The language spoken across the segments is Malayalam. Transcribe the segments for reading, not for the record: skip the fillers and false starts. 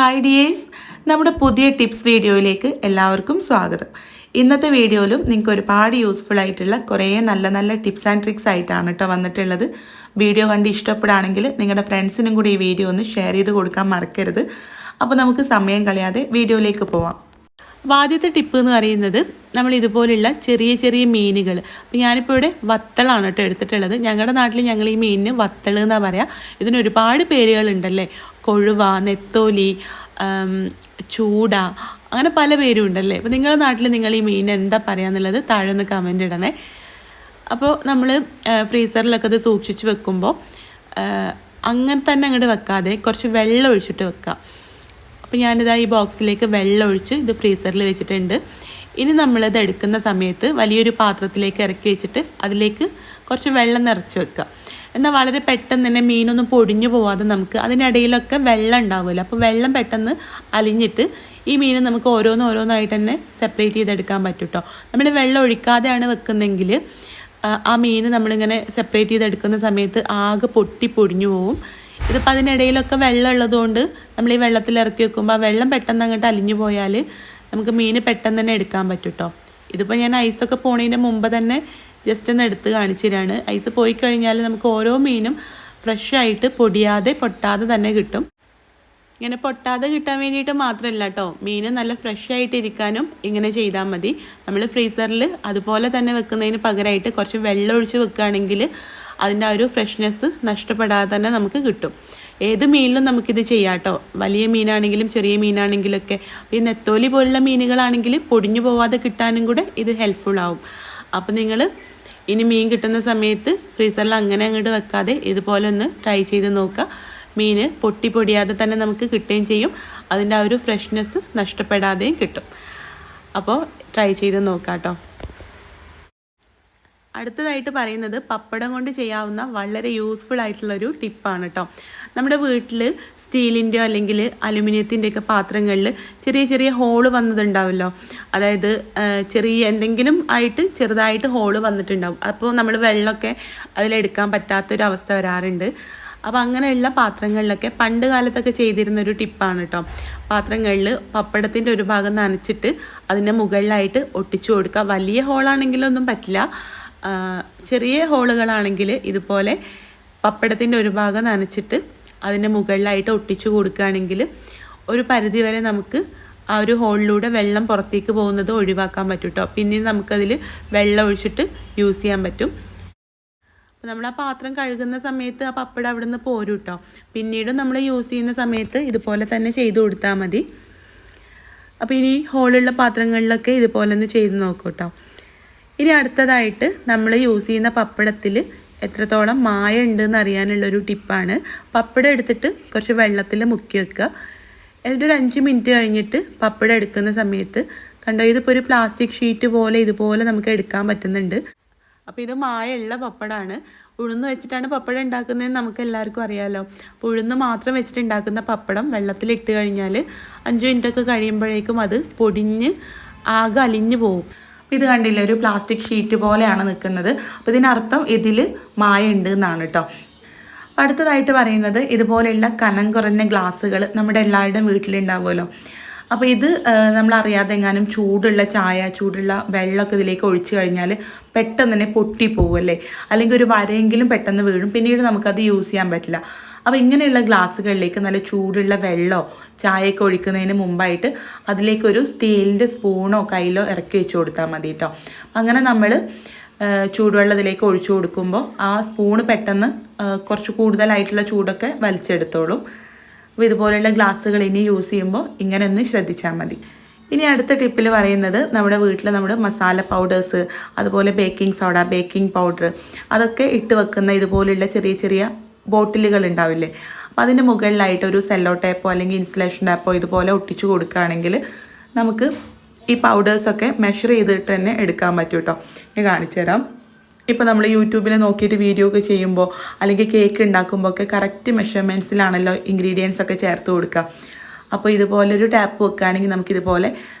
ഹായ് ഡിയേഴ്സ്, നമ്മുടെ പുതിയ ടിപ്സ് വീഡിയോയിലേക്ക് എല്ലാവർക്കും സ്വാഗതം. ഇന്നത്തെ വീഡിയോയിലും നിങ്ങൾക്ക് ഒരുപാട് യൂസ്ഫുൾ ആയിട്ടുള്ള കുറേ നല്ല നല്ല ടിപ്സ് ആൻഡ് ട്രിക്സ് ആയിട്ടാണ് കേട്ടോ വന്നിട്ടുള്ളത്. വീഡിയോ കണ്ട് ഇഷ്ടപ്പെടുകയാണെങ്കിൽ നിങ്ങളുടെ ഫ്രണ്ട്സിനും കൂടി ഈ വീഡിയോ ഒന്ന് ഷെയർ ചെയ്ത് കൊടുക്കാൻ മറക്കരുത്. അപ്പോൾ നമുക്ക് സമയം കളയാതെ വീഡിയോയിലേക്ക് പോവാം. ആദ്യത്തെ ടിപ്പ് എന്ന് പറയുന്നത് നമ്മൾ ഇതുപോലുള്ള ചെറിയ ചെറിയ മീനുകൾ. അപ്പോൾ ഞാനിപ്പോൾ ഇവിടെ വത്തളാണ് കേട്ടോ എടുത്തിട്ടുള്ളത്. ഞങ്ങളുടെ നാട്ടിൽ ഞങ്ങൾ ഈ മീനിന് വത്തൾ എന്നാണ് പറയുക. ഇതിന് ഒരുപാട് പേരുകളുണ്ടല്ലേ, കൊഴുവ, നെത്തോലി, ചൂട, അങ്ങനെ പല പേരും ഉണ്ടല്ലേ. അപ്പോൾ നിങ്ങളുടെ നാട്ടിൽ നിങ്ങൾ ഈ മീൻ എന്താ പറയുക താഴെ ഒന്ന് കമൻ്റ് ഇടണേ. അപ്പോൾ നമ്മൾ ഫ്രീസറിലൊക്കെ ഇത് സൂക്ഷിച്ച് വെക്കുമ്പോൾ അങ്ങനെ തന്നെ അങ്ങോട്ട് വെക്കാതെ കുറച്ച് വെള്ളം ഒഴിച്ചിട്ട് വെക്കുക. അപ്പോൾ ഞാനിതാ ഈ ബോക്സിലേക്ക് വെള്ളം ഒഴിച്ച് ഇത് ഫ്രീസറിൽ വെച്ചിട്ടുണ്ട്. ഇനി നമ്മളിത് എടുക്കുന്ന സമയത്ത് വലിയൊരു പാത്രത്തിലേക്ക് ഇറക്കി വെച്ചിട്ട് അതിലേക്ക് കുറച്ച് വെള്ളം നിറച്ച് വെക്കുക. എന്നാൽ വളരെ പെട്ടെന്ന് തന്നെ മീനൊന്നും പൊടിഞ്ഞു പോവാതെ നമുക്ക് അതിനിടയിലൊക്കെ വെള്ളം ഉണ്ടാവുമല്ലോ, അപ്പോൾ വെള്ളം പെട്ടെന്ന് അലിഞ്ഞിട്ട് ഈ മീൻ നമുക്ക് ഓരോന്നായിട്ട് തന്നെ സെപ്പറേറ്റ് ചെയ്തെടുക്കാൻ പറ്റും കേട്ടോ. നമ്മൾ വെള്ളം ഒഴിക്കാതെയാണ് വെക്കുന്നതെങ്കിൽ ആ മീൻ നമ്മളിങ്ങനെ സെപ്പറേറ്റ് ചെയ്തെടുക്കുന്ന സമയത്ത് ആകെ പൊടിഞ്ഞു പോവും. ഇതിപ്പോൾ അതിനിടയിലൊക്കെ വെള്ളം ഉള്ളതുകൊണ്ട് നമ്മൾ ഈ വെള്ളത്തിൽ ഇറക്കി വെക്കുമ്പോൾ ആ വെള്ളം പെട്ടെന്ന് അങ്ങോട്ട് അലിഞ്ഞു പോയാൽ നമുക്ക് മീൻ പെട്ടെന്ന് തന്നെ എടുക്കാൻ പറ്റും കേട്ടോ. ഇതിപ്പോൾ ഞാൻ ഐസൊക്കെ പോണതിന് മുമ്പ് തന്നെ ജസ്റ്റ് ഒന്ന് എടുത്ത് കാണിച്ചു തരാണ്. ഐസ് പോയി കഴിഞ്ഞാൽ നമുക്ക് ഓരോ മീനും ഫ്രഷായിട്ട് പൊട്ടാതെ തന്നെ കിട്ടും. ഇങ്ങനെ പൊട്ടാതെ കിട്ടാൻ വേണ്ടിയിട്ട് മാത്രമല്ല കേട്ടോ, മീൻ നല്ല ഫ്രഷായിട്ട് ഇരിക്കാനും ഇങ്ങനെ ചെയ്താൽ മതി. നമ്മൾ ഫ്രീസറിൽ അതുപോലെ തന്നെ വെക്കുന്നതിന് പകരമായിട്ട് കുറച്ച് വെള്ളം ഒഴിച്ച് വെക്കുകയാണെങ്കിൽ അതിൻ്റെ ആ ഒരു ഫ്രഷ്നെസ് നഷ്ടപ്പെടാതെ തന്നെ നമുക്ക് കിട്ടും. ഏത് മീനിലും നമുക്കിത് ചെയ്യാം കേട്ടോ, വലിയ മീനാണെങ്കിലും ചെറിയ മീനാണെങ്കിലൊക്കെ. ഈ നെത്തോലി പോലുള്ള മീനുകളാണെങ്കിൽ പൊടിഞ്ഞു പോവാതെ കിട്ടാനും കൂടെ ഇത് ഹെൽപ്ഫുള്ളാവും. അപ്പോൾ നിങ്ങൾ ഇനി മീൻ കിട്ടുന്ന സമയത്ത് ഫ്രീസറിൽ അങ്ങനെ അങ്ങോട്ട് വെക്കാതെ ഇതുപോലെ ഒന്ന് ട്രൈ ചെയ്ത് നോക്കുക. മീൻ പൊടിയാതെ തന്നെ നമുക്ക് കിട്ടുകയും ചെയ്യും, അതിൻ്റെ ആ ഒരു ഫ്രഷ്നെസ് നഷ്ടപ്പെടാതെയും കിട്ടും. അപ്പോൾ ട്രൈ ചെയ്ത് നോക്കാം കേട്ടോ. അടുത്തതായിട്ട് പറയുന്നത് പപ്പടം കൊണ്ട് ചെയ്യാവുന്ന വളരെ യൂസ്ഫുൾ ആയിട്ടുള്ളൊരു ടിപ്പാണ് കേട്ടോ. നമ്മുടെ വീട്ടിൽ സ്റ്റീലിൻ്റെയോ അല്ലെങ്കിൽ അലുമിനിയത്തിൻ്റെയൊക്കെ പാത്രങ്ങളിൽ ചെറിയ ചെറിയ ഹോള് വന്നതുണ്ടാവുമല്ലോ, അതായത് ചെറിയ എന്തെങ്കിലും ആയിട്ട് ചെറുതായിട്ട് ഹോള് വന്നിട്ടുണ്ടാവും. അപ്പോൾ നമ്മൾ വെള്ളമൊക്കെ അതിലെടുക്കാൻ പറ്റാത്തൊരവസ്ഥ വരാറുണ്ട്. അപ്പോൾ അങ്ങനെയുള്ള പാത്രങ്ങളിലൊക്കെ പണ്ട് കാലത്തൊക്കെ ചെയ്തിരുന്നൊരു ടിപ്പാണ് കേട്ടോ. പാത്രങ്ങളിൽ പപ്പടത്തിൻ്റെ ഒരു ഭാഗം നനച്ചിട്ട് അതിൻ്റെ മുകളിലായിട്ട് ഒട്ടിച്ചു കൊടുക്കുക. വലിയ ഹോളാണെങ്കിലൊന്നും പറ്റില്ല, ചെറിയ ഹോളുകളാണെങ്കിൽ ഇതുപോലെ പപ്പടത്തിൻ്റെ ഒരു ഭാഗം നനച്ചിട്ട് അതിൻ്റെ മുകളിലായിട്ട് ഒട്ടിച്ചു കൊടുക്കുകയാണെങ്കിൽ ഒരു പരിധി വരെ നമുക്ക് ആ ഒരു ഹോളിലൂടെ വെള്ളം പുറത്തേക്ക് പോകുന്നത് ഒഴിവാക്കാൻ പറ്റും കേട്ടോ. പിന്നീട് നമുക്കതിൽ വെള്ളം ഒഴിച്ചിട്ട് യൂസ് ചെയ്യാൻ പറ്റും. അപ്പോൾ നമ്മൾ ആ പാത്രം കഴുകുന്ന സമയത്ത് ആ പപ്പടം അവിടെ നിന്ന് പോരും കേട്ടോ. പിന്നീട് നമ്മൾ യൂസ് ചെയ്യുന്ന സമയത്ത് ഇതുപോലെ തന്നെ ചെയ്ത് കൊടുത്താൽ മതി. അപ്പോൾ ഇനി ഹോളുള്ള പാത്രങ്ങളിലൊക്കെ ഇതുപോലെ ഒന്ന് ചെയ്ത് നോക്കൂ കേട്ടോ. ഇനി അടുത്തതായിട്ട് നമ്മൾ യൂസ് ചെയ്യുന്ന പപ്പടത്തിൽ എത്രത്തോളം മായ ഉണ്ടെന്ന് അറിയാനുള്ളൊരു ടിപ്പാണ്. പപ്പടം എടുത്തിട്ട് കുറച്ച് വെള്ളത്തിൽ മുക്കി വെക്കുക. എന്നിട്ടൊരു 5 മിനിറ്റ് കഴിഞ്ഞിട്ട് പപ്പടം എടുക്കുന്ന സമയത്ത് കണ്ടോ, ഇതിപ്പോൾ ഒരു പ്ലാസ്റ്റിക് ഷീറ്റ് പോലെ ഇതുപോലെ നമുക്ക് എടുക്കാൻ പറ്റുന്നുണ്ട്. അപ്പോൾ ഇത് മായുള്ള പപ്പടമാണ്. ഉഴുന്ന് വെച്ചിട്ടാണ് പപ്പടം ഉണ്ടാക്കുന്നതെന്ന് നമുക്ക് എല്ലാവർക്കും അറിയാമല്ലോ. അപ്പോൾ ഉഴുന്ന് മാത്രം വെച്ചിട്ട് ഉണ്ടാക്കുന്ന പപ്പടം വെള്ളത്തിലിട്ട് കഴിഞ്ഞാൽ 5 മിനിറ്റൊക്കെ കഴിയുമ്പോഴേക്കും അത് പൊടിഞ്ഞ് ആകെ അലിഞ്ഞു പോകും. ഇത് കണ്ടില്ല, ഒരു പ്ലാസ്റ്റിക് ഷീറ്റ് പോലെയാണ് നിൽക്കുന്നത്. അപ്പോൾ ഇതിനർത്ഥം ഇതിൽ മായ ഉണ്ട് എന്നാണ് കേട്ടോ. അടുത്തതായിട്ട് പറയുന്നത് ഇതുപോലെയുള്ള കനം കുറഞ്ഞ ഗ്ലാസ്സുകൾ നമ്മുടെ എല്ലാവരുടെയും വീട്ടിലുണ്ടാവുമല്ലോ. അപ്പോൾ ഇത് നമ്മളറിയാതെ എങ്ങാനും ചൂടുള്ള ചായ, ചൂടുള്ള വെള്ളമൊക്കെ ഇതിലേക്ക് ഒഴിച്ചു കഴിഞ്ഞാൽ പെട്ടെന്ന് തന്നെ പൊട്ടിപ്പോവുമല്ലേ, അല്ലെങ്കിൽ ഒരു വരയെങ്കിലും പെട്ടെന്ന് വീഴും, പിന്നീട് നമുക്കത് യൂസ് ചെയ്യാൻ പറ്റില്ല. അപ്പോൾ ഇങ്ങനെയുള്ള ഗ്ലാസ്സുകളിലേക്ക് നല്ല ചൂടുള്ള വെള്ളമോ ചായയൊക്കെ ഒഴിക്കുന്നതിന് മുമ്പായിട്ട് അതിലേക്കൊരു സ്റ്റീലിൻ്റെ സ്പൂണോ കയ്യിലോ ഇറക്കി വെച്ച് കൊടുത്താൽ മതി കേട്ടോ. അങ്ങനെ നമ്മൾ ചൂടുവെള്ളത്തിലേക്ക് ഒഴിച്ചു കൊടുക്കുമ്പോൾ ആ സ്പൂണ് പെട്ടെന്ന് കുറച്ച് കൂടുതലായിട്ടുള്ള ചൂടൊക്കെ വലിച്ചെടുത്തോളും. അപ്പോൾ ഇതുപോലെയുള്ള ഗ്ലാസ്സുകൾ ഇനി യൂസ് ചെയ്യുമ്പോൾ ഇങ്ങനെ ഒന്ന് ശ്രദ്ധിച്ചാൽ മതി. ഇനി അടുത്ത ടിപ്പിൽ പറയുന്നത് നമ്മുടെ വീട്ടിൽ നമ്മുടെ മസാല പൗഡേഴ്സ്, അതുപോലെ ബേക്കിംഗ് സോഡ, ബേക്കിംഗ് പൗഡർ, അതൊക്കെ ഇട്ട് വെക്കുന്ന ഇതുപോലെയുള്ള ചെറിയ ചെറിയ ബോട്ടിലുകൾ ഉണ്ടാവില്ലേ. അപ്പോൾ അതിൻ്റെ മുകളിലായിട്ട് ഒരു സെല്ലോ ടേപ്പോ അല്ലെങ്കിൽ ഇൻസുലേഷൻ ടേപ്പോ ഇതുപോലെ ഒട്ടിച്ചു കൊടുക്കുകയാണെങ്കിൽ നമുക്ക് ഈ പൗഡേഴ്സൊക്കെ മെഷർ ചെയ്തിട്ട് തന്നെ എടുക്കാൻ പറ്റും കേട്ടോ. ഞാൻ കാണിച്ചു തരാം. ഇപ്പോൾ നമ്മൾ യൂട്യൂബിൽ നോക്കിയിട്ട് വീഡിയോ ഒക്കെ ചെയ്യുമ്പോൾ അല്ലെങ്കിൽ കേക്ക് ഉണ്ടാക്കുമ്പോൾ ഒക്കെ കറക്റ്റ് മെഷർമെൻറ്റ്സിലാണല്ലോ ഇൻഗ്രീഡിയൻസ് ഒക്കെ ചേർത്ത് കൊടുക്കുക. അപ്പോൾ ഇതുപോലൊരു ടാപ്പ് വെക്കുകയാണെങ്കിൽ നമുക്കിതുപോലെ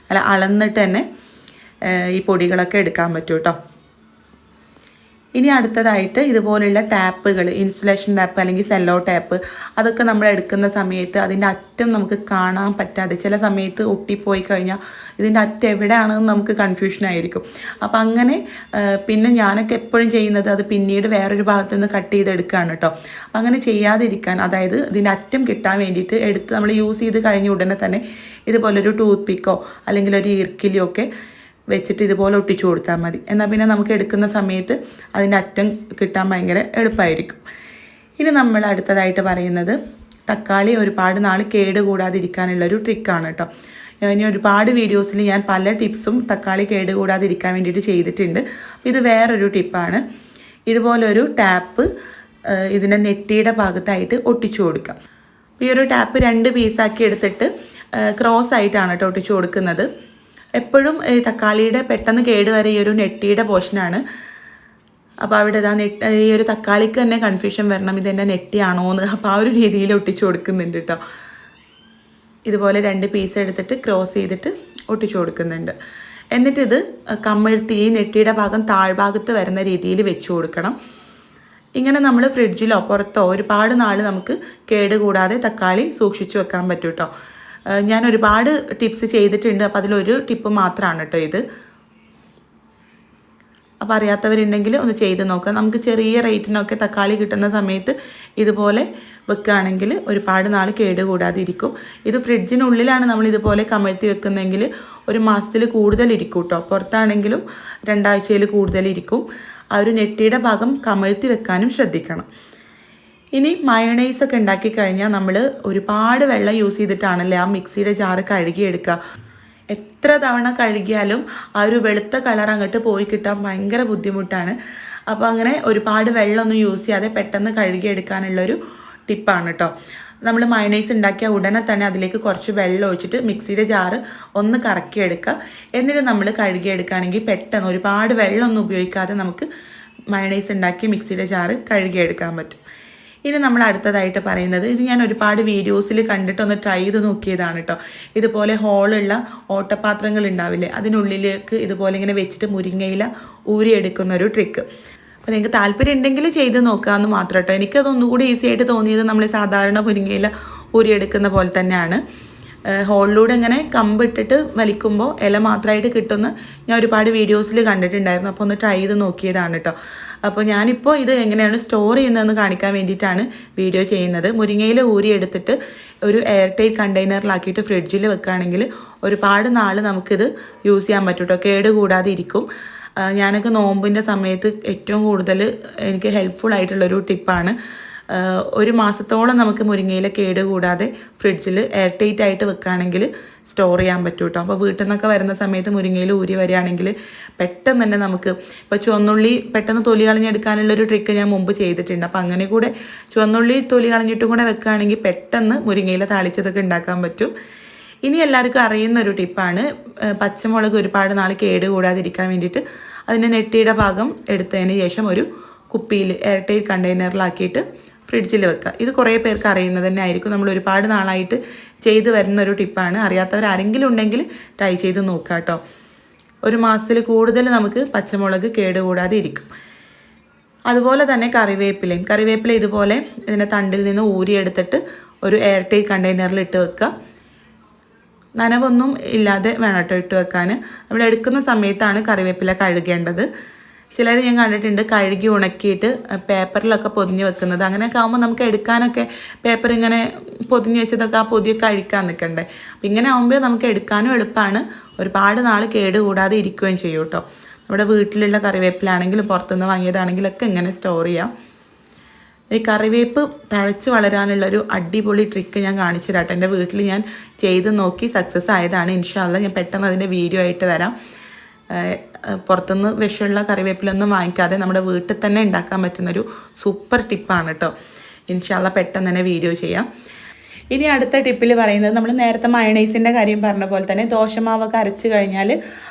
അളന്നിട്ട് തന്നെ ഈ പൊടികളൊക്കെ എടുക്കാൻ പറ്റും കേട്ടോ. ഇനി അടുത്തതായിട്ട് ഇതുപോലുള്ള ടാപ്പുകൾ, ഇൻസുലേഷൻ ടാപ്പ് അല്ലെങ്കിൽ സെല്ലോ ടാപ്പ്, അതൊക്കെ നമ്മൾ എടുക്കുന്ന സമയത്ത് അതിൻ്റെ അറ്റം നമുക്ക് കാണാൻ പറ്റാതെ ചില സമയത്ത് ഒട്ടിപ്പോയി കഴിഞ്ഞാൽ ഇതിൻ്റെ അറ്റം എവിടെയാണെന്ന് നമുക്ക് കൺഫ്യൂഷൻ ആയിരിക്കും. അപ്പം അങ്ങനെ പിന്നെ ഞാനൊക്കെ എപ്പോഴും ചെയ്യുന്നത് അത് പിന്നീട് വേറൊരു ഭാഗത്തു നിന്ന് കട്ട് ചെയ്തെടുക്കുകയാണ് കേട്ടോ. അപ്പം അങ്ങനെ ചെയ്യാതിരിക്കാൻ, അതായത് ഇതിൻ്റെ അറ്റം കിട്ടാൻ വേണ്ടിയിട്ട് എടുത്ത് നമ്മൾ യൂസ് ചെയ്ത് കഴിഞ്ഞ ഉടനെ തന്നെ ഇതുപോലൊരു ടൂത്ത് പിക്കോ അല്ലെങ്കിൽ ഒരു ഈർക്കിലിയോ ഒക്കെ വെച്ചിട്ട് ഇതുപോലെ ഒട്ടിച്ചു കൊടുത്താൽ മതി. എന്നാൽ പിന്നെ നമുക്ക് എടുക്കുന്ന സമയത്ത് അതിൻ്റെ അറ്റം കിട്ടാൻ ഭയങ്കര എളുപ്പമായിരിക്കും. ഇനി നമ്മൾ അടുത്തതായിട്ട് പറയുന്നത് തക്കാളി ഒരുപാട് നാൾ കേടുകൂടാതിരിക്കാനുള്ളൊരു ട്രിക്കാണ് കേട്ടോ. ഇനി ഒരുപാട് വീഡിയോസിൽ ഞാൻ പല ടിപ്സും തക്കാളി കേടുകൂടാതിരിക്കാൻ വേണ്ടിയിട്ട് ചെയ്തിട്ടുണ്ട്. ഇത് വേറൊരു ടിപ്പാണ്. ഇതുപോലൊരു ടാപ്പ് ഇതിൻ്റെ നെറ്റിയുടെ ഭാഗത്തായിട്ട് ഒട്ടിച്ചു കൊടുക്കാം. ഈ ഒരു ടാപ്പ് 2 പീസാക്കി എടുത്തിട്ട് ക്രോസ് ആയിട്ടാണ് കേട്ടോ ഒട്ടിച്ചു കൊടുക്കുന്നത്. എപ്പോഴും തക്കാളിയുടെ പെട്ടെന്ന് കേടുവരെ ഈ ഒരു നെറ്റിയുടെ പോർഷനാണ്. അപ്പോൾ അവിടെ ഈ ഒരു തക്കാളിക്ക് തന്നെ കൺഫ്യൂഷൻ വരണം, ഇതെൻ്റെ നെറ്റിയാണോ എന്ന്. അപ്പോൾ ആ ഒരു രീതിയിൽ ഒട്ടിച്ചു കൊടുക്കുന്നുണ്ട് കേട്ടോ. ഇതുപോലെ 2 പീസ് എടുത്തിട്ട് ക്രോസ് ചെയ്തിട്ട് ഒട്ടിച്ചു കൊടുക്കുന്നുണ്ട്. എന്നിട്ടിത് കമിഴ്ത്തി ഈ നെറ്റിയുടെ ഭാഗം താഴ്ഭാഗത്ത് വരുന്ന രീതിയിൽ വെച്ച് കൊടുക്കണം. ഇങ്ങനെ നമ്മൾ ഫ്രിഡ്ജിലോ പുറത്തോ ഒരുപാട് നാൾ നമുക്ക് കേടുകൂടാതെ തക്കാളി സൂക്ഷിച്ചു വെക്കാൻ പറ്റും കേട്ടോ. ഞാൻ ഒരുപാട് ടിപ്സ് ചെയ്തിട്ടുണ്ട്. അപ്പോൾ അതിലൊരു ടിപ്പ് മാത്രമാണ് കേട്ടോ ഇത്. അപ്പോൾ അറിയാത്തവരുണ്ടെങ്കിൽ ഒന്ന് ചെയ്ത് നോക്കാം. നമുക്ക് ചെറിയ റേറ്റിനൊക്കെ തക്കാളി കിട്ടുന്ന സമയത്ത് ഇതുപോലെ വെക്കുകയാണെങ്കിൽ ഒരുപാട് നാൾ കേടുകൂടാതെ ഇരിക്കും. ഇത് ഫ്രിഡ്ജിനുള്ളിലാണ് നമ്മൾ ഇതുപോലെ കമഴ്ത്തി വെക്കുന്നതെങ്കിൽ ഒരു മാസത്തിൽ കൂടുതലിരിക്കും കേട്ടോ. പുറത്താണെങ്കിലും 2 ആഴ്ചയിൽ കൂടുതലിരിക്കും. ആ ഒരു നെറ്റിയുടെ ഭാഗം കമഴ്ത്തി വെക്കാനും ശ്രദ്ധിക്കണം. ഇനി മയണൈസൊക്കെ ഉണ്ടാക്കി കഴിഞ്ഞാൽ നമ്മൾ ഒരുപാട് വെള്ളം യൂസ് ചെയ്തിട്ടാണല്ലേ ആ മിക്സിയുടെ ജാറ് കഴുകിയെടുക്കുക. എത്ര തവണ കഴുകിയാലും ആ ഒരു വെളുത്ത കളർ അങ്ങോട്ട് പോയി കിട്ടാൻ ഭയങ്കര ബുദ്ധിമുട്ടാണ്. അപ്പോൾ അങ്ങനെ ഒരുപാട് വെള്ളമൊന്നും യൂസ് ചെയ്യാതെ പെട്ടെന്ന് കഴുകിയെടുക്കാനുള്ളൊരു ടിപ്പാണ് കേട്ടോ. നമ്മൾ മയണൈസ് ഉണ്ടാക്കിയ ഉടനെ തന്നെ അതിലേക്ക് കുറച്ച് വെള്ളം ഒഴിച്ചിട്ട് മിക്സിയുടെ ജാറ് ഒന്ന് കറക്കിയെടുക്കുക. എന്നിട്ട് നമ്മൾ കഴുകിയെടുക്കുകയാണെങ്കിൽ പെട്ടെന്ന് ഒരുപാട് വെള്ളമൊന്നും ഉപയോഗിക്കാതെ നമുക്ക് മയണൈസ് ഉണ്ടാക്കി മിക്സിയുടെ ജാറ് കഴുകിയെടുക്കാൻ പറ്റും. ഇനി നമ്മൾ അടുത്തതായിട്ട് പറയുന്നത്, ഇത് ഞാൻ ഒരുപാട് വീഡിയോസിൽ കണ്ടിട്ടൊന്ന് ട്രൈ ചെയ്ത് നോക്കിയതാണ് കേട്ടോ. ഇതുപോലെ ഹോളുള്ള ഓട്ടപാത്രങ്ങൾ ഉണ്ടാവില്ലേ, അതിനുള്ളിലേക്ക് ഇതുപോലെ ഇങ്ങനെ വെച്ചിട്ട് മുരിങ്ങയില ഊരിയെടുക്കുന്ന ഒരു ട്രിക്ക്. അപ്പോൾ നിങ്ങൾക്ക് താല്പര്യം ഉണ്ടെങ്കിൽ ചെയ്ത് നോക്കാമെന്ന് മാത്രം കേട്ടോ. എനിക്കതൊന്നുകൂടി ഈസി ആയിട്ട് തോന്നിയത് നമ്മൾ സാധാരണ മുരിങ്ങയില ഊരിയെടുക്കുന്ന പോലെ തന്നെയാണ്. ഹോളിലൂടെ ഇങ്ങനെ കമ്പിട്ടിട്ട് വലിക്കുമ്പോൾ ഇല മാത്രമായിട്ട് കിട്ടുന്ന ഞാൻ ഒരുപാട് വീഡിയോസിൽ കണ്ടിട്ടുണ്ടായിരുന്നു. അപ്പോൾ ഒന്ന് ട്രൈ ചെയ്ത് നോക്കിയതാണ് കേട്ടോ. അപ്പോൾ ഞാനിപ്പോൾ ഇത് എങ്ങനെയാണ് സ്റ്റോർ ചെയ്യുന്നതെന്ന് കാണിക്കാൻ വേണ്ടിയിട്ടാണ് വീഡിയോ ചെയ്യുന്നത്. മുരിങ്ങയില ഊരിയെടുത്തിട്ട് ഒരു എയർ ടൈറ്റ് കണ്ടെയ്നറിലാക്കിയിട്ട് ഫ്രിഡ്ജിൽ വെക്കുകയാണെങ്കിൽ ഒരുപാട് നാൾ നമുക്കിത് യൂസ് ചെയ്യാൻ പറ്റും കേട്ടോ. കേടുകൂടാതെ ഇരിക്കും. ഞാനൊക്കെ നോമ്പിൻ്റെ സമയത്ത് ഏറ്റവും കൂടുതൽ എനിക്ക് ഹെൽപ്ഫുൾ ആയിട്ടുള്ളൊരു ടിപ്പാണ്. 1 മാസത്തോളം നമുക്ക് മുരിങ്ങയില കേടുകൂടാതെ ഫ്രിഡ്ജിൽ എയർ ടൈറ്റ് ആയിട്ട് വെക്കുകയാണെങ്കിൽ സ്റ്റോർ ചെയ്യാൻ പറ്റും കേട്ടോ. അപ്പോൾ വീട്ടിൽ നിന്നൊക്കെ വരുന്ന സമയത്ത് മുരിങ്ങയില ഊരി വരികയാണെങ്കിൽ പെട്ടെന്ന് തന്നെ നമുക്ക്, ഇപ്പോൾ ചുവന്നുള്ളി പെട്ടെന്ന് തൊലി കളഞ്ഞെടുക്കാനുള്ളൊരു ട്രിക്ക് ഞാൻ മുമ്പ് ചെയ്തിട്ടുണ്ട്. അപ്പോൾ അങ്ങനെ കൂടെ ചുവന്നുള്ളി തൊലി കളഞ്ഞിട്ടും കൂടെ വെക്കുകയാണെങ്കിൽ പെട്ടെന്ന് മുരിങ്ങയില താളിച്ചതൊക്കെ ഉണ്ടാക്കാൻ പറ്റും. ഇനി എല്ലാവർക്കും അറിയുന്നൊരു ടിപ്പാണ്, പച്ചമുളക് ഒരുപാട് നാൾ കേടുകൂടാതിരിക്കാൻ വേണ്ടിയിട്ട് അതിൻ്റെ നെറ്റിയുടെ ഭാഗം എടുത്തതിന് ശേഷം ഒരു കുപ്പിയിൽ എയർ ടൈറ്റ് കണ്ടെയ്നറിലാക്കിയിട്ട് ഫ്രിഡ്ജിൽ വെക്കുക. ഇത് കുറേ പേർക്ക് അറിയുന്നത് തന്നെ ആയിരിക്കും. നമ്മൾ ഒരുപാട് നാളായിട്ട് ചെയ്ത് വരുന്നൊരു ടിപ്പാണ്. അറിയാത്തവർ ആരെങ്കിലും ഉണ്ടെങ്കിൽ ട്രൈ ചെയ്ത് നോക്കുക കേട്ടോ. 1 മാസത്തിൽ കൂടുതൽ നമുക്ക് പച്ചമുളക് കേടുകൂടാതെ ഇരിക്കും. അതുപോലെ തന്നെ കറിവേപ്പില ഇതുപോലെ ഇതിൻ്റെ തണ്ടിൽ നിന്ന് ഊരിയെടുത്തിട്ട് ഒരു എയർ ടൈറ്റ് കണ്ടെയ്നറിൽ ഇട്ട് വെക്കുക. നനവൊന്നും ഇല്ലാതെ വേണം കേട്ടോ ഇട്ട് വെക്കാൻ. നമ്മൾ എടുക്കുന്ന സമയത്താണ് കറിവേപ്പില കഴുകേണ്ടത്. ചിലർ ഞാൻ കണ്ടിട്ടുണ്ട് കഴുകി ഉണക്കിയിട്ട് പേപ്പറിലൊക്കെ പൊതിഞ്ഞ് വെക്കുന്നത്. അങ്ങനെയൊക്കെ ആകുമ്പോൾ നമുക്ക് എടുക്കാനൊക്കെ പേപ്പർ ഇങ്ങനെ പൊതിഞ്ഞ് വെച്ചതൊക്കെ ആ പൊതിയൊക്കെ അഴിക്കാൻ നിൽക്കണ്ടേ. അപ്പം ഇങ്ങനെ ആകുമ്പോൾ നമുക്ക് എടുക്കാനും എളുപ്പമാണ്, ഒരുപാട് നാൾ കേടുകൂടാതെ ഇരിക്കുകയും ചെയ്യും കേട്ടോ. നമ്മുടെ വീട്ടിലുള്ള കറിവേപ്പിലാണെങ്കിലും പുറത്തുനിന്ന് വാങ്ങിയതാണെങ്കിലൊക്കെ ഇങ്ങനെ സ്റ്റോർ ചെയ്യാം. ഈ കറിവേപ്പ് തഴച്ച് വളരാനുള്ളൊരു അടിപൊളി ട്രിക്ക് ഞാൻ കാണിച്ചു തരാം കേട്ടോ. എൻ്റെ വീട്ടിൽ ഞാൻ ചെയ്ത് നോക്കി സക്സസ് ആയതാണ്. ഇൻഷാ അല്ലാഹ് ഞാൻ പെട്ടെന്ന് അതിൻ്റെ വീഡിയോ ആയിട്ട് വരാം. പുറത്തുനിന്ന് വിഷമുള്ള കറിവേപ്പിലൊന്നും വാങ്ങിക്കാതെ നമ്മുടെ വീട്ടിൽ തന്നെ ഉണ്ടാക്കാൻ പറ്റുന്നൊരു സൂപ്പർ ടിപ്പാണ് കേട്ടോ. ഇൻഷാ അല്ലാഹ് പെട്ടെന്ന് തന്നെ വീഡിയോ ചെയ്യാം. ഇനി അടുത്ത ടിപ്പിൽ പറയുന്നത്, നമ്മൾ നേരത്തെ മയണൈസിൻ്റെ കാര്യം പറഞ്ഞ പോലെ തന്നെ ദോശമാവൊക്കെ അരച്ച് കഴിഞ്ഞാൽ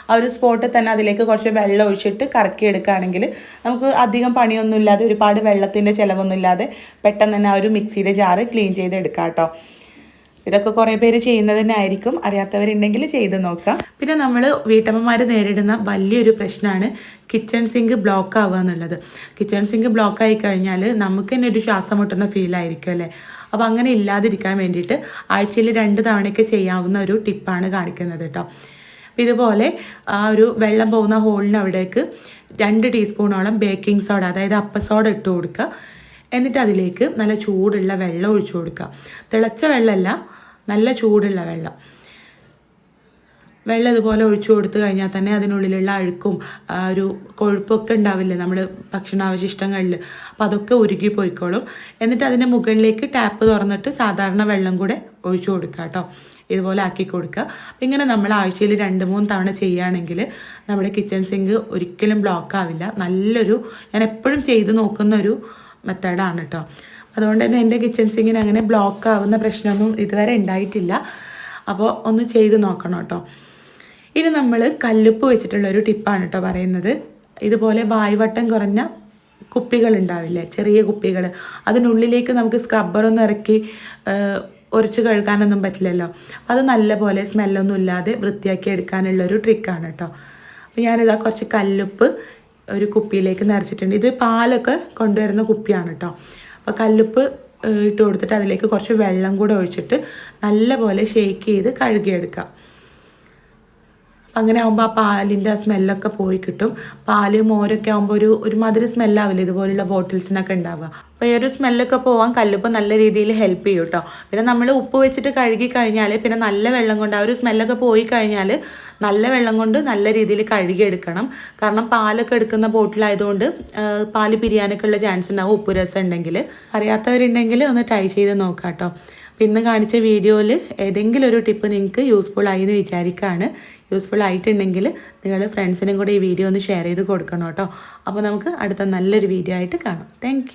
ആ ഒരു സ്പോട്ടിൽ തന്നെ അതിലേക്ക് കുറച്ച് വെള്ളം ഒഴിച്ചിട്ട് കറക്കിയെടുക്കുകയാണെങ്കിൽ നമുക്ക് അധികം പണിയൊന്നുമില്ലാതെ ഒരുപാട് വെള്ളത്തിൻ്റെ ചിലവൊന്നുമില്ലാതെ പെട്ടെന്ന് തന്നെ ആ ഒരു മിക്സിയുടെ ജാറ് ക്ലീൻ ചെയ്തെടുക്കാം കേട്ടോ. ഇതൊക്കെ കുറേ പേര് ചെയ്യുന്നത് തന്നെ ആയിരിക്കും, അറിയാത്തവരുണ്ടെങ്കിൽ ചെയ്ത് നോക്കാം. പിന്നെ നമ്മൾ വീട്ടമ്മമാർ നേരിടുന്ന വലിയൊരു പ്രശ്നമാണ് കിച്ചൺ സിങ്ക് ബ്ലോക്ക് ആവുക എന്നുള്ളത്. കിച്ചൺ സിങ്ക് ബ്ലോക്ക് ആയി കഴിഞ്ഞാൽ നമുക്ക് തന്നെ ഒരു ശ്വാസം മുട്ടുന്ന ഫീലായിരിക്കും അല്ലേ. അപ്പോൾ അങ്ങനെ ഇല്ലാതിരിക്കാൻ വേണ്ടിയിട്ട് ആഴ്ചയിൽ 2 തവണയൊക്കെ ചെയ്യാവുന്ന ഒരു ടിപ്പാണ് കാണിക്കുന്നത് കേട്ടോ. ഇതുപോലെ ആ ഒരു വെള്ളം പോകുന്ന ഹോളിന് അവിടേക്ക് 2 ടീസ്പൂണോളം ബേക്കിംഗ് സോഡ, അതായത് അപ്പസോഡ ഇട്ട് കൊടുക്കുക. എന്നിട്ട് അതിലേക്ക് നല്ല ചൂടുള്ള വെള്ളം ഒഴിച്ചു കൊടുക്കുക. തിളച്ച വെള്ളമല്ല, നല്ല ചൂടുള്ള വെള്ളം ഇതുപോലെ ഒഴിച്ചു കൊടുത്തു കഴിഞ്ഞാൽ തന്നെ അതിനുള്ളിലുള്ള അഴുക്കും ഒരു കൊഴുപ്പൊക്കെ ഉണ്ടാവില്ലേ നമ്മുടെ ഭക്ഷണാവശിഷ്ടങ്ങളിൽ, അപ്പോൾ അതൊക്കെ ഉരുകി പോയിക്കോളും. എന്നിട്ട് അതിൻ്റെ മുകളിലേക്ക് ടാപ്പ് തുറന്നിട്ട് സാധാരണ വെള്ളം കൂടെ ഒഴിച്ചു കൊടുക്കുക കേട്ടോ. ഇതുപോലെ ആക്കി കൊടുക്കുക. ഇങ്ങനെ നമ്മൾ ആഴ്ചയിൽ 2-3 തവണ ചെയ്യുകയാണെങ്കിൽ നമ്മുടെ കിച്ചൺ സിങ്ക് ഒരിക്കലും ബ്ലോക്ക് ആവില്ല. ഞാൻ എപ്പോഴും ചെയ്ത് നോക്കുന്ന ഒരു മെത്തേഡാണ് കേട്ടോ. അതുകൊണ്ട് തന്നെ എൻ്റെ കിച്ചൺ സിങ്കിന് അങ്ങനെ ബ്ലോക്ക് ആവുന്ന പ്രശ്നമൊന്നും ഇതുവരെ ഉണ്ടായിട്ടില്ല. അപ്പോൾ ഒന്ന് ചെയ്ത് നോക്കണം കേട്ടോ. ഇനി നമ്മൾ കല്ലുപ്പ് വെച്ചിട്ടുള്ളൊരു ടിപ്പാണ് കേട്ടോ പറയുന്നത്. ഇതുപോലെ വായ്വട്ടം കുറഞ്ഞ കുപ്പികൾ ഉണ്ടാവില്ലേ, ചെറിയ കുപ്പികൾ, അതിനുള്ളിലേക്ക് നമുക്ക് സ്ക്രബ്ബറൊന്നും ഇറക്കി ഉരച്ച് കഴുകാനൊന്നും പറ്റില്ലല്ലോ. അത് നല്ലപോലെ സ്മെല്ലൊന്നും ഇല്ലാതെ വൃത്തിയാക്കി എടുക്കാനുള്ളൊരു ട്രിക്കാണ് കേട്ടോ. അപ്പോൾ ഞാനിതാ കുറച്ച് കല്ലുപ്പ് ഒരു കുപ്പിയിലേക്ക് നിറച്ചിട്ടുണ്ട്. ഇത് പാലൊക്കെ കൊണ്ടുവരുന്ന കുപ്പിയാണ് കേട്ടോ. അപ്പോൾ കല്ലുപ്പ് ഇട്ട് കൊടുത്തിട്ട് അതിലേക്ക് കുറച്ച് വെള്ളം കൂടെ ഒഴിച്ചിട്ട് നല്ലപോലെ ഷെയ്ക്ക് ചെയ്ത് കഴുകിയെടുക്കുക. അങ്ങനെ ആകുമ്പോൾ ആ പാലിൻ്റെ സ്മെല്ലൊക്കെ പോയി കിട്ടും. പാല് മോരൊക്കെ ആകുമ്പോൾ ഒരു മധുര സ്മെല്ലാവില്ല ഇതുപോലുള്ള ബോട്ടിൽസിനൊക്കെ ഉണ്ടാവുക. അപ്പോൾ ഈ ഒരു സ്മെല്ലൊക്കെ പോകാൻ കല്ലുപ്പ് നല്ല രീതിയിൽ ഹെൽപ്പ് ചെയ്യും കേട്ടോ. പിന്നെ നമ്മൾ ഉപ്പ് വെച്ചിട്ട് കഴുകി കഴിഞ്ഞാൽ പിന്നെ നല്ല വെള്ളം കൊണ്ട് ആ ഒരു സ്മെല്ലൊക്കെ പോയി കഴിഞ്ഞാൽ നല്ല വെള്ളം കൊണ്ട് നല്ല രീതിയിൽ കഴുകിയെടുക്കണം. കാരണം പാലൊക്കെ എടുക്കുന്ന ബോട്ടിലായതുകൊണ്ട് പാല് പിരിയാനൊക്കെ ഉള്ള ചാൻസ് ഉണ്ടാവും ഉപ്പ് രസം ഉണ്ടെങ്കിൽ. അറിയാത്തവരുണ്ടെങ്കിൽ ഒന്ന് ട്രൈ ചെയ്ത് നോക്കാം കേട്ടോ. ഇന്ന് കാണിച്ച വീഡിയോയിൽ ഏതെങ്കിലും ഒരു ടിപ്പ് നിങ്ങൾക്ക് യൂസ്ഫുൾ ആയി എന്ന് വിചാരിക്കുകയാണ്. യൂസ്ഫുൾ ആയിട്ടുണ്ടെങ്കിൽ നിങ്ങൾ ഫ്രണ്ട്സിനും കൂടെ ഈ വീഡിയോ ഒന്ന് ഷെയർ ചെയ്ത് കൊടുക്കണം കേട്ടോ. അപ്പോൾ നമുക്ക് അടുത്ത നല്ലൊരു വീഡിയോ ആയിട്ട് കാണാം. താങ്ക്